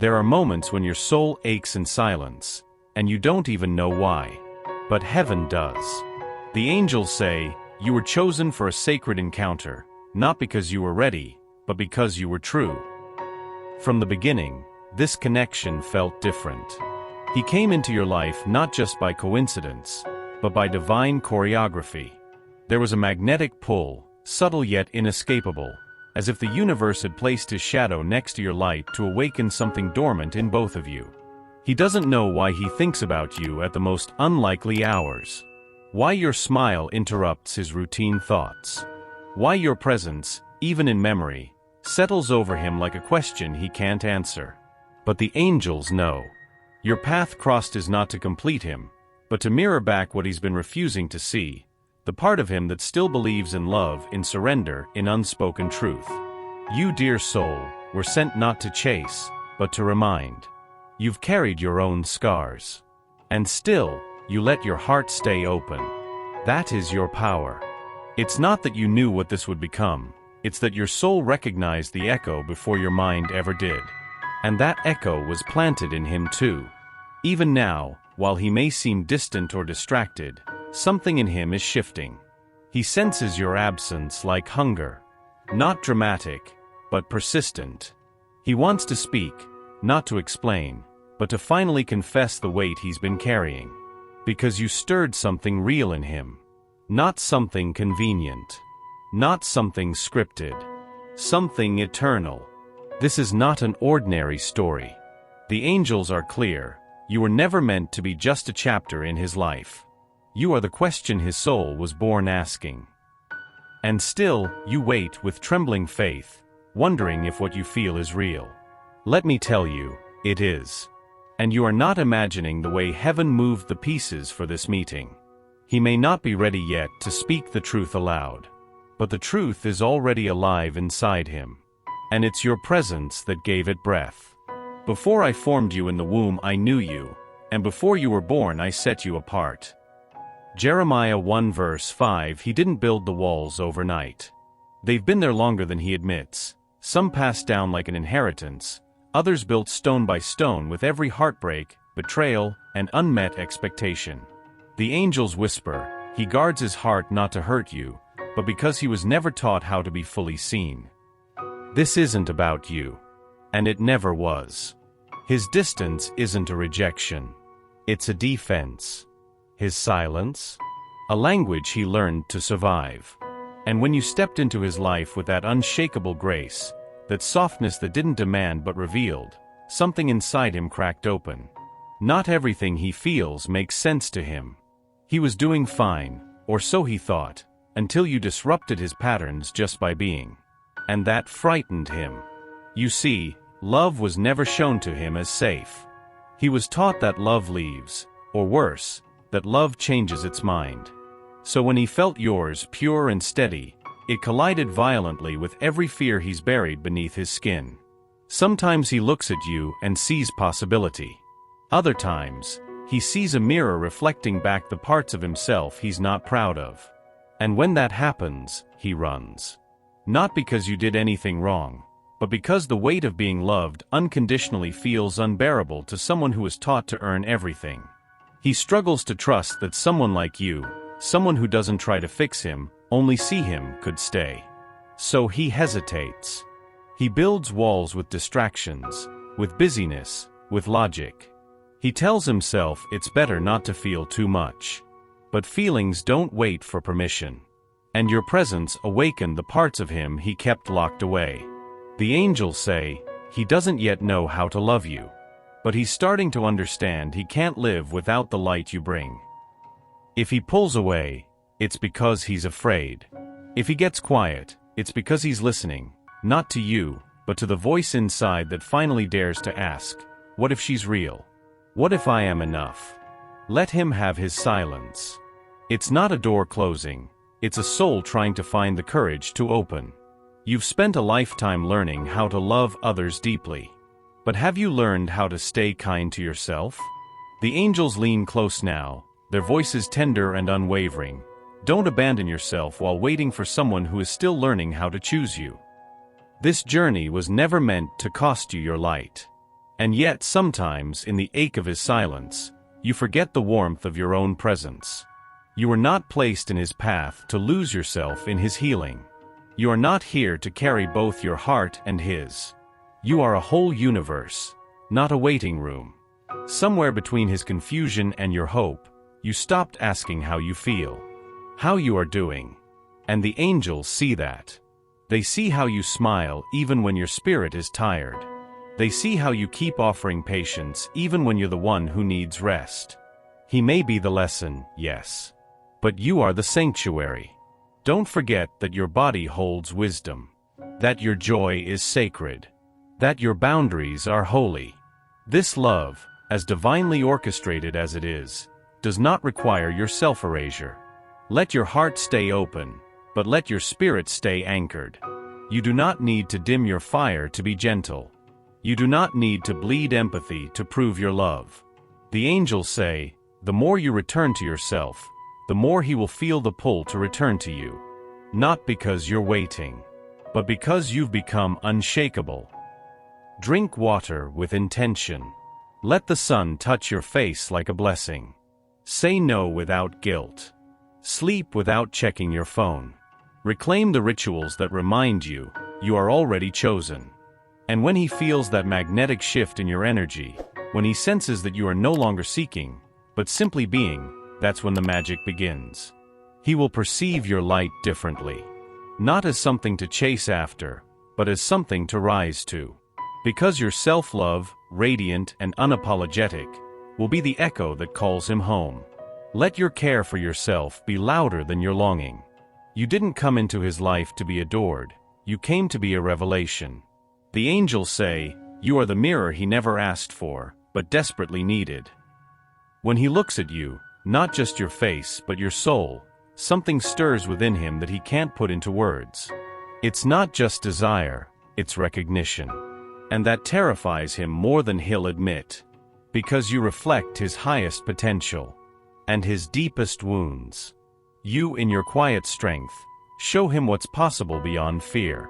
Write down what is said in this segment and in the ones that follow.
There are moments when your soul aches in silence, and you don't even know why. But heaven does. The angels say, you were chosen for a sacred encounter, not because you were ready, but because you were true. From the beginning, this connection felt different. He came into your life not just by coincidence, but by divine choreography. There was a magnetic pull, subtle yet inescapable, as if the universe had placed his shadow next to your light to awaken something dormant in both of you. He doesn't know why he thinks about you at the most unlikely hours. Why your smile interrupts his routine thoughts. Why your presence, even in memory, settles over him like a question he can't answer. But the angels know. Your path crossed is not to complete him, but to mirror back what he's been refusing to see, the part of him that still believes in love, in surrender, in unspoken truth. You, dear soul, were sent not to chase, but to remind. You've carried your own scars. And still, you let your heart stay open. That is your power. It's not that you knew what this would become, it's that your soul recognized the echo before your mind ever did. And that echo was planted in him too. Even now, while he may seem distant or distracted, something in him is shifting. He senses your absence like hunger. Not dramatic, but persistent. He wants to speak, not to explain, but to finally confess the weight he's been carrying. Because you stirred something real in him. Not something convenient. Not something scripted. Something eternal. This is not an ordinary story. The angels are clear. You were never meant to be just a chapter in his life. You are the question his soul was born asking. And still, you wait with trembling faith, wondering if what you feel is real. Let me tell you, it is. And you are not imagining the way heaven moved the pieces for this meeting. He may not be ready yet to speak the truth aloud, but the truth is already alive inside him. And it's your presence that gave it breath. Before I formed you in the womb I knew you, and before you were born I set you apart. Jeremiah 1 verse 5. He didn't build the walls overnight. They've been there longer than he admits, some passed down like an inheritance, others built stone by stone with every heartbreak, betrayal, and unmet expectation. The angels whisper, he guards his heart not to hurt you, but because he was never taught how to be fully seen. This isn't about you. And it never was. His distance isn't a rejection. It's a defense. His silence? A language he learned to survive. And when you stepped into his life with that unshakable grace, that softness that didn't demand but revealed, something inside him cracked open. Not everything he feels makes sense to him. He was doing fine, or so he thought, until you disrupted his patterns just by being. And that frightened him. You see, love was never shown to him as safe. He was taught that love leaves, or worse, that love changes its mind. So when he felt yours pure and steady, it collided violently with every fear he's buried beneath his skin. Sometimes he looks at you and sees possibility. Other times, he sees a mirror reflecting back the parts of himself he's not proud of. And when that happens, he runs. Not because you did anything wrong, but because the weight of being loved unconditionally feels unbearable to someone who is taught to earn everything. He struggles to trust that someone like you, someone who doesn't try to fix him, only see him, could stay. So he hesitates. He builds walls with distractions, with busyness, with logic. He tells himself it's better not to feel too much. But feelings don't wait for permission. And your presence awakened the parts of him he kept locked away. The angels say, he doesn't yet know how to love you. But he's starting to understand he can't live without the light you bring. If he pulls away, it's because he's afraid. If he gets quiet, it's because he's listening, not to you, but to the voice inside that finally dares to ask, what if she's real? What if I am enough? Let him have his silence. It's not a door closing. It's a soul trying to find the courage to open. You've spent a lifetime learning how to love others deeply. But have you learned how to stay kind to yourself? The angels lean close now, their voices tender and unwavering. Don't abandon yourself while waiting for someone who is still learning how to choose you. This journey was never meant to cost you your light. And yet sometimes, in the ache of his silence, you forget the warmth of your own presence. You are not placed in his path to lose yourself in his healing. You are not here to carry both your heart and his. You are a whole universe, not a waiting room. Somewhere between his confusion and your hope, you stopped asking how you feel, how you are doing. And the angels see that. They see how you smile even when your spirit is tired. They see how you keep offering patience even when you're the one who needs rest. He may be the lesson, yes. But you are the sanctuary. Don't forget that your body holds wisdom. That your joy is sacred. That your boundaries are holy. This love, as divinely orchestrated as it is, does not require your self-erasure. Let your heart stay open, but let your spirit stay anchored. You do not need to dim your fire to be gentle. You do not need to bleed empathy to prove your love. The angels say, the more you return to yourself, the more he will feel the pull to return to you. Not because you're waiting, but because you've become unshakable. Drink water with intention. Let the sun touch your face like a blessing. Say no without guilt. Sleep without checking your phone. Reclaim the rituals that remind you, you are already chosen. And when he feels that magnetic shift in your energy, when he senses that you are no longer seeking, but simply being, that's when the magic begins. He will perceive your light differently. Not as something to chase after, but as something to rise to. Because your self-love, radiant and unapologetic, will be the echo that calls him home. Let your care for yourself be louder than your longing. You didn't come into his life to be adored, you came to be a revelation. The angels say, you are the mirror he never asked for, but desperately needed. When he looks at you, not just your face but your soul, something stirs within him that he can't put into words. It's not just desire, it's recognition. And that terrifies him more than he'll admit. Because you reflect his highest potential. And his deepest wounds. You, in your quiet strength, show him what's possible beyond fear.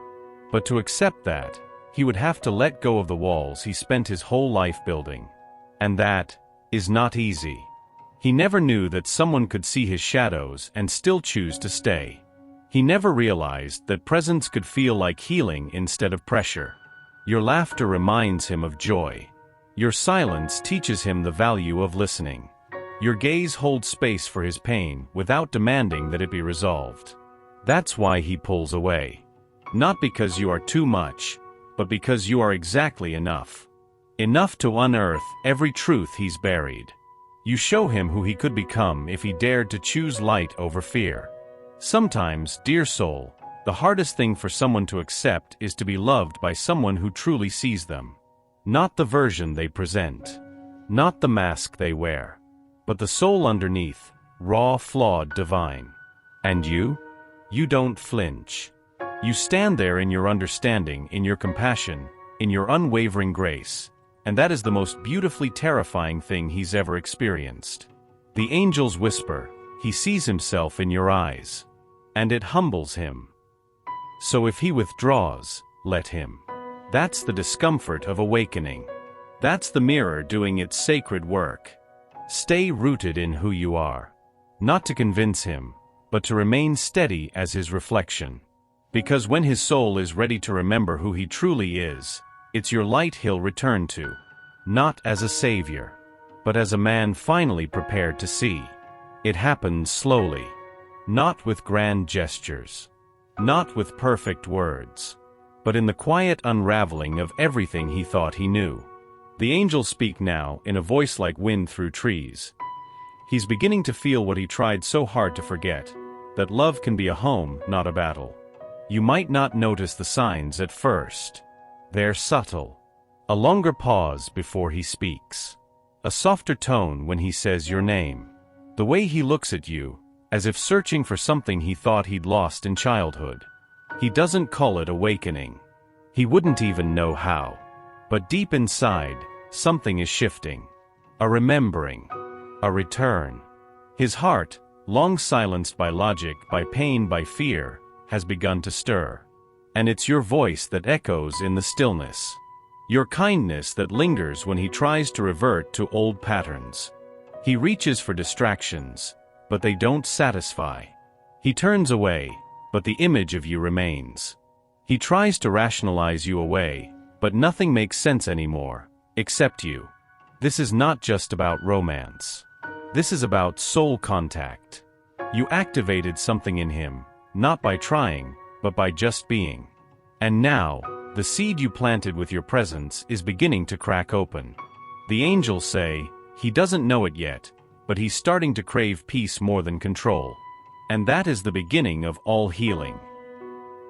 But to accept that, he would have to let go of the walls he spent his whole life building. And that is not easy. He never knew that someone could see his shadows and still choose to stay. He never realized that presence could feel like healing instead of pressure. Your laughter reminds him of joy. Your silence teaches him the value of listening. Your gaze holds space for his pain without demanding that it be resolved. That's why he pulls away. Not because you are too much, but because you are exactly enough. Enough to unearth every truth he's buried. You show him who he could become if he dared to choose light over fear. Sometimes, dear soul, the hardest thing for someone to accept is to be loved by someone who truly sees them. Not the version they present. Not the mask they wear. But the soul underneath, raw, flawed, divine. And you? You don't flinch. You stand there in your understanding, in your compassion, in your unwavering grace. And that is the most beautifully terrifying thing he's ever experienced. The angels whisper, he sees himself in your eyes. And it humbles him. So if he withdraws, let him. That's the discomfort of awakening. That's the mirror doing its sacred work. Stay rooted in who you are. Not to convince him, but to remain steady as his reflection. Because when his soul is ready to remember who he truly is, it's your light he'll return to. Not as a savior, but as a man finally prepared to see. It happens slowly. Not with grand gestures. Not with perfect words. But in the quiet unraveling of everything he thought he knew. The angels speak now in a voice like wind through trees. He's beginning to feel what he tried so hard to forget, that love can be a home, not a battle. You might not notice the signs at first. They're subtle. A longer pause before he speaks. A softer tone when he says your name. The way he looks at you, as if searching for something he thought he'd lost in childhood. He doesn't call it awakening. He wouldn't even know how. But deep inside, something is shifting. A remembering. A return. His heart, long silenced by logic, by pain, by fear, has begun to stir. And it's your voice that echoes in the stillness. Your kindness that lingers when he tries to revert to old patterns. He reaches for distractions, but they don't satisfy. He turns away, but the image of you remains. He tries to rationalize you away, but nothing makes sense anymore, except you. This is not just about romance. This is about soul contact. You activated something in him, not by trying, but by just being. And now, the seed you planted with your presence is beginning to crack open. The angels say, he doesn't know it yet, but he's starting to crave peace more than control. And that is the beginning of all healing.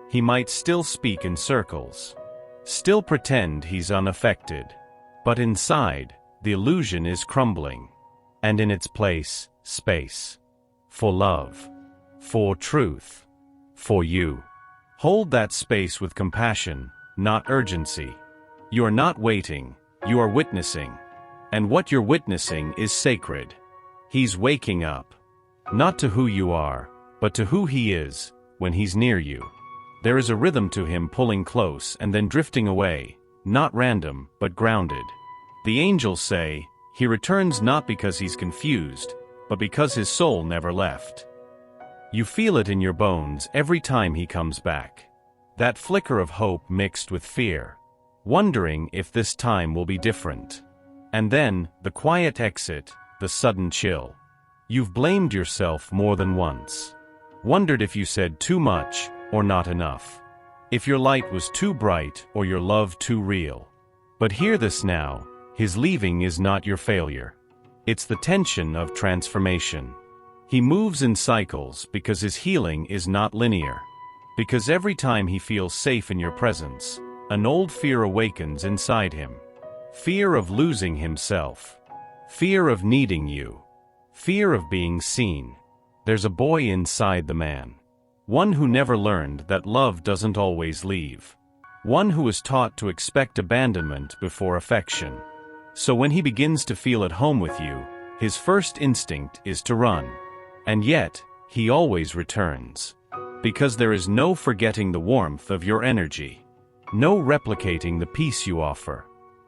He might still speak in circles, still pretend he's unaffected. But inside, the illusion is crumbling. And in its place, space. For love. For truth. For you. Hold that space with compassion, not urgency. You are not waiting, you are witnessing. And what you're witnessing is sacred. He's waking up. Not to who you are, but to who he is, when he's near you. There is a rhythm to him pulling close and then drifting away, not random, but grounded. The angels say, he returns not because he's confused, but because his soul never left. You feel it in your bones every time he comes back. That flicker of hope mixed with fear, wondering if this time will be different. And then, the quiet exit, the sudden chill. You've blamed yourself more than once. Wondered if you said too much or not enough. If your light was too bright or your love too real. But hear this now, his leaving is not your failure. It's the tension of transformation. He moves in cycles because his healing is not linear. Because every time he feels safe in your presence, an old fear awakens inside him. Fear of losing himself. Fear of needing you. Fear of being seen. There's a boy inside the man. One who never learned that love doesn't always leave. One who was taught to expect abandonment before affection. So when he begins to feel at home with you, his first instinct is to run. And yet, he always returns. Because there is no forgetting the warmth of your energy. No replicating the peace you offer.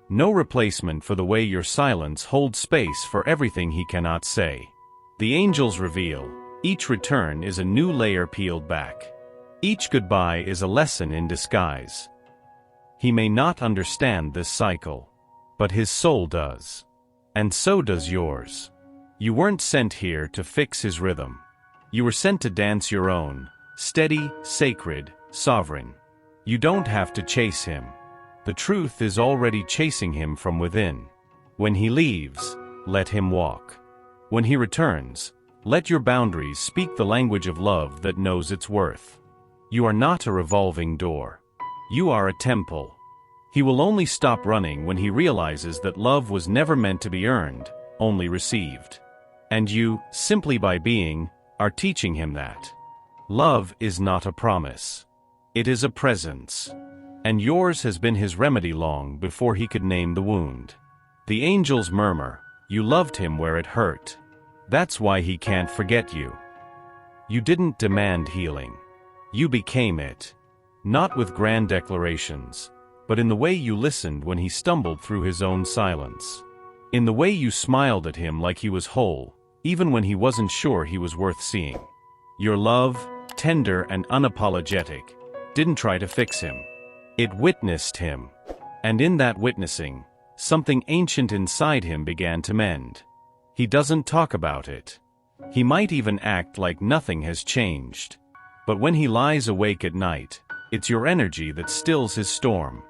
No replacement for the way your silence holds space for everything he cannot say. The angels reveal, each return is a new layer peeled back. Each goodbye is a lesson in disguise. He may not understand this cycle, but his soul does. And so does yours. You weren't sent here to fix his rhythm. You were sent to dance your own, steady, sacred, sovereign. You don't have to chase him. The truth is already chasing him from within. When he leaves, let him walk. When he returns, let your boundaries speak the language of love that knows its worth. You are not a revolving door. You are a temple. He will only stop running when he realizes that love was never meant to be earned, only received. And you, simply by being, are teaching him that. Love is not a promise. It is a presence. And yours has been his remedy long before he could name the wound. The angels murmur, you loved him where it hurt. That's why he can't forget you. You didn't demand healing. You became it. Not with grand declarations, but in the way you listened when he stumbled through his own silence. In the way you smiled at him like he was whole, even when he wasn't sure he was worth seeing. Your love, tender and unapologetic, didn't try to fix him. It witnessed him. And in that witnessing, something ancient inside him began to mend. He doesn't talk about it. He might even act like nothing has changed. But when he lies awake at night, it's your energy that stills his storm.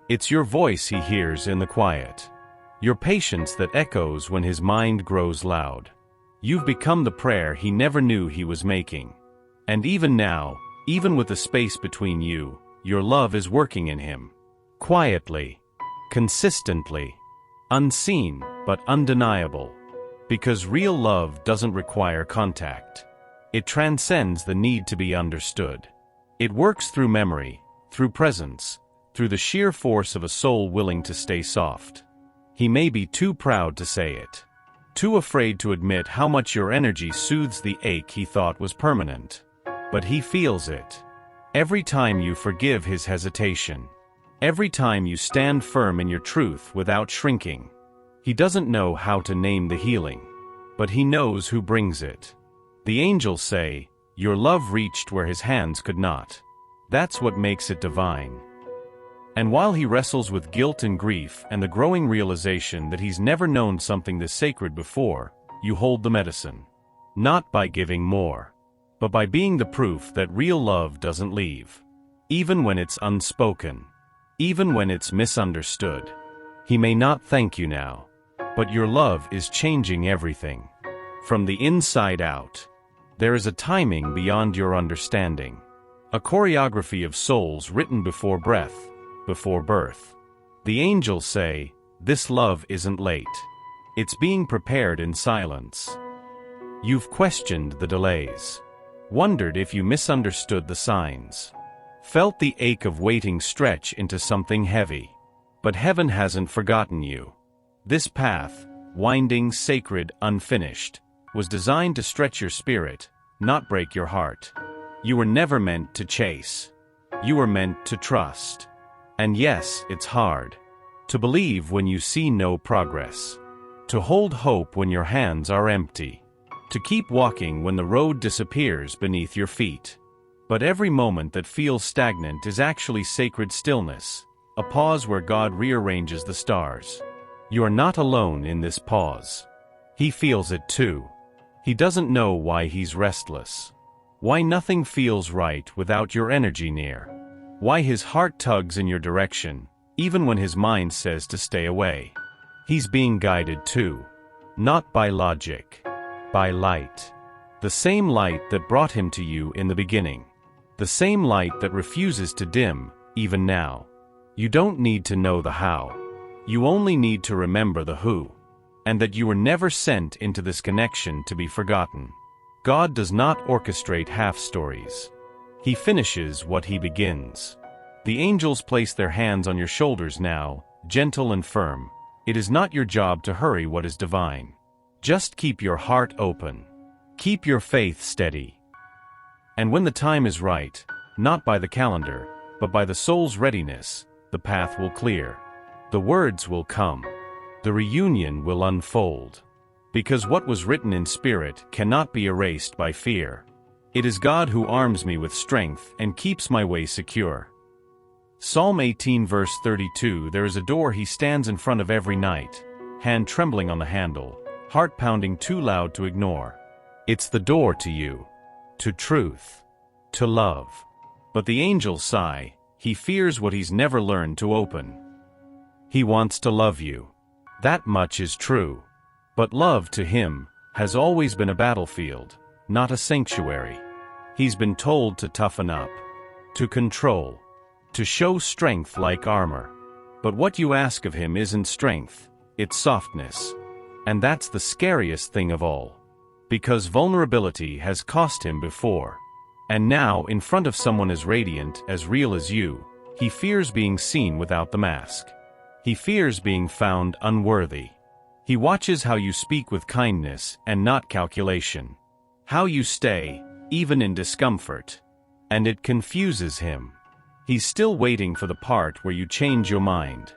It's your voice he hears in the quiet. Your patience that echoes when his mind grows loud. You've become the prayer he never knew he was making. And even now, even with the space between you, your love is working in him. Quietly. Consistently. Unseen, but undeniable. Because real love doesn't require contact. It transcends the need to be understood. It works through memory, through presence, through the sheer force of a soul willing to stay soft. He may be too proud to say it. Too afraid to admit how much your energy soothes the ache he thought was permanent. But he feels it. Every time you forgive his hesitation. Every time you stand firm in your truth without shrinking. He doesn't know how to name the healing, but he knows who brings it. The angels say, your love reached where his hands could not. That's what makes it divine. And while he wrestles with guilt and grief and the growing realization that he's never known something this sacred before, you hold the medicine. Not by giving more, but by being the proof that real love doesn't leave. Even when it's unspoken. Even when it's misunderstood. He may not thank you now, but your love is changing everything. From the inside out. There is a timing beyond your understanding. A choreography of souls written before breath, before birth. The angels say, this love isn't late. It's being prepared in silence. You've questioned the delays. Wondered if you misunderstood the signs. Felt the ache of waiting stretch into something heavy. But heaven hasn't forgotten you. This path, winding, sacred, unfinished, was designed to stretch your spirit, not break your heart. You were never meant to chase. You were meant to trust. And yes, it's hard. To believe when you see no progress. To hold hope when your hands are empty. To keep walking when the road disappears beneath your feet. But every moment that feels stagnant is actually sacred stillness, a pause where God rearranges the stars. You are not alone in this pause. He feels it too. He doesn't know why he's restless. Why nothing feels right without your energy near. Why his heart tugs in your direction, even when his mind says to stay away. He's being guided too. Not by logic. By light. The same light that brought him to you in the beginning. The same light that refuses to dim, even now. You don't need to know the how. You only need to remember the who. And that you were never sent into this connection to be forgotten. God does not orchestrate half-stories. He finishes what he begins. The angels place their hands on your shoulders now, gentle and firm. It is not your job to hurry what is divine. Just keep your heart open. Keep your faith steady. And when the time is right, not by the calendar, but by the soul's readiness, the path will clear. The words will come. The reunion will unfold. Because what was written in spirit cannot be erased by fear. It is God who arms me with strength and keeps my way secure. Psalm 18 verse 32. There is a door he stands in front of every night, hand trembling on the handle, heart pounding too loud to ignore. It's the door to you, to truth, to love. But the angels sigh, he fears what he's never learned to open. He wants to love you. That much is true. But love to him has always been a battlefield, not a sanctuary. He's been told to toughen up, to control, to show strength like armor. But what you ask of him isn't strength, it's softness. And that's the scariest thing of all. Because vulnerability has cost him before. And now, in front of someone as radiant, as real as you, he fears being seen without the mask. He fears being found unworthy. He watches how you speak with kindness and not calculation. How you stay, even in discomfort. And it confuses him. He's still waiting for the part where you change your mind.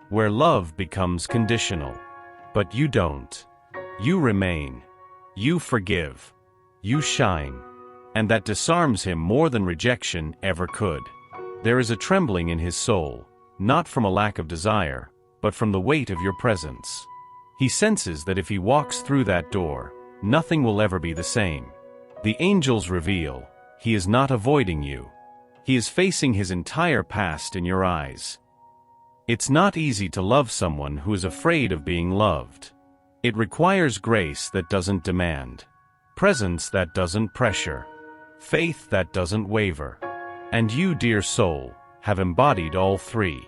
Where love becomes conditional. But you don't. You remain. You forgive. You shine. And that disarms him more than rejection ever could. There is a trembling in his soul, not from a lack of desire, but from the weight of your presence. He senses that if he walks through that door, nothing will ever be the same. The angels reveal, he is not avoiding you. He is facing his entire past in your eyes. It's not easy to love someone who is afraid of being loved. It requires grace that doesn't demand, presence that doesn't pressure, faith that doesn't waver. And you, dear soul, have embodied all three.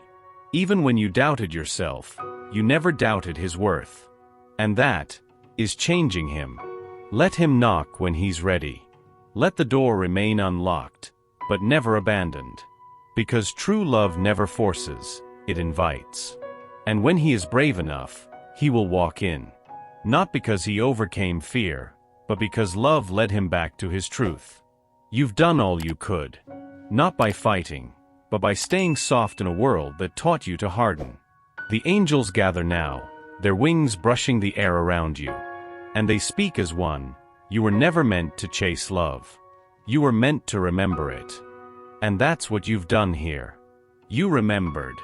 Even when you doubted yourself, you never doubted his worth. And that is changing him. Let him knock when he's ready. Let the door remain unlocked, but never abandoned. Because true love never forces, it invites. And when he is brave enough, he will walk in. Not because he overcame fear, but because love led him back to his truth. You've done all you could. Not by fighting, but by staying soft in a world that taught you to harden. The angels gather now, their wings brushing the air around you. And they speak as one. You were never meant to chase love. You were meant to remember it. And that's what you've done here. You remembered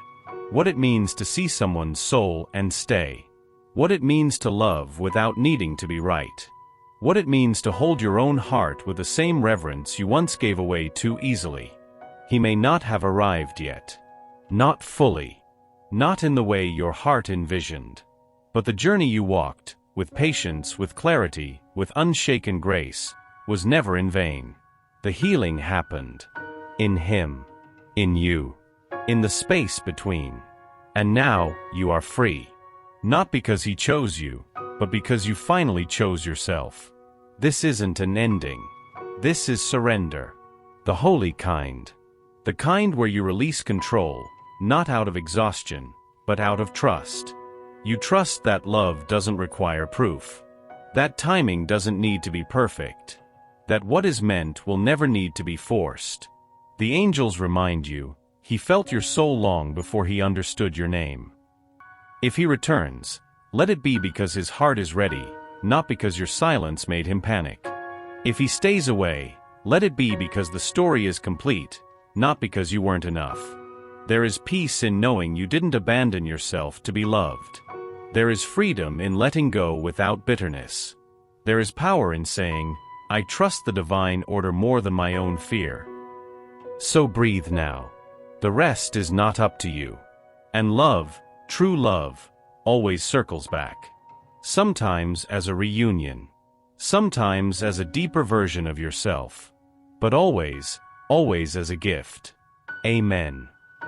what it means to see someone's soul and stay. What it means to love without needing to be right. What it means to hold your own heart with the same reverence you once gave away too easily. He may not have arrived yet. Not fully. Not in the way your heart envisioned. But the journey you walked, with patience, with clarity, with unshaken grace, was never in vain. The healing happened. In him. In you. In the space between. And now, you are free. Not because he chose you, but because you finally chose yourself. This isn't an ending. This is surrender. The holy kind. The kind where you release control, not out of exhaustion, but out of trust. You trust that love doesn't require proof. That timing doesn't need to be perfect. That what is meant will never need to be forced. The angels remind you, he felt your soul long before he understood your name. If he returns, let it be because his heart is ready, not because your silence made him panic. If he stays away, let it be because the story is complete, not because you weren't enough. There is peace in knowing you didn't abandon yourself to be loved. There is freedom in letting go without bitterness. There is power in saying, I trust the divine order more than my own fear. So breathe now. The rest is not up to you. And love, true love, always circles back. Sometimes as a reunion. Sometimes as a deeper version of yourself. But always, always as a gift. Amen.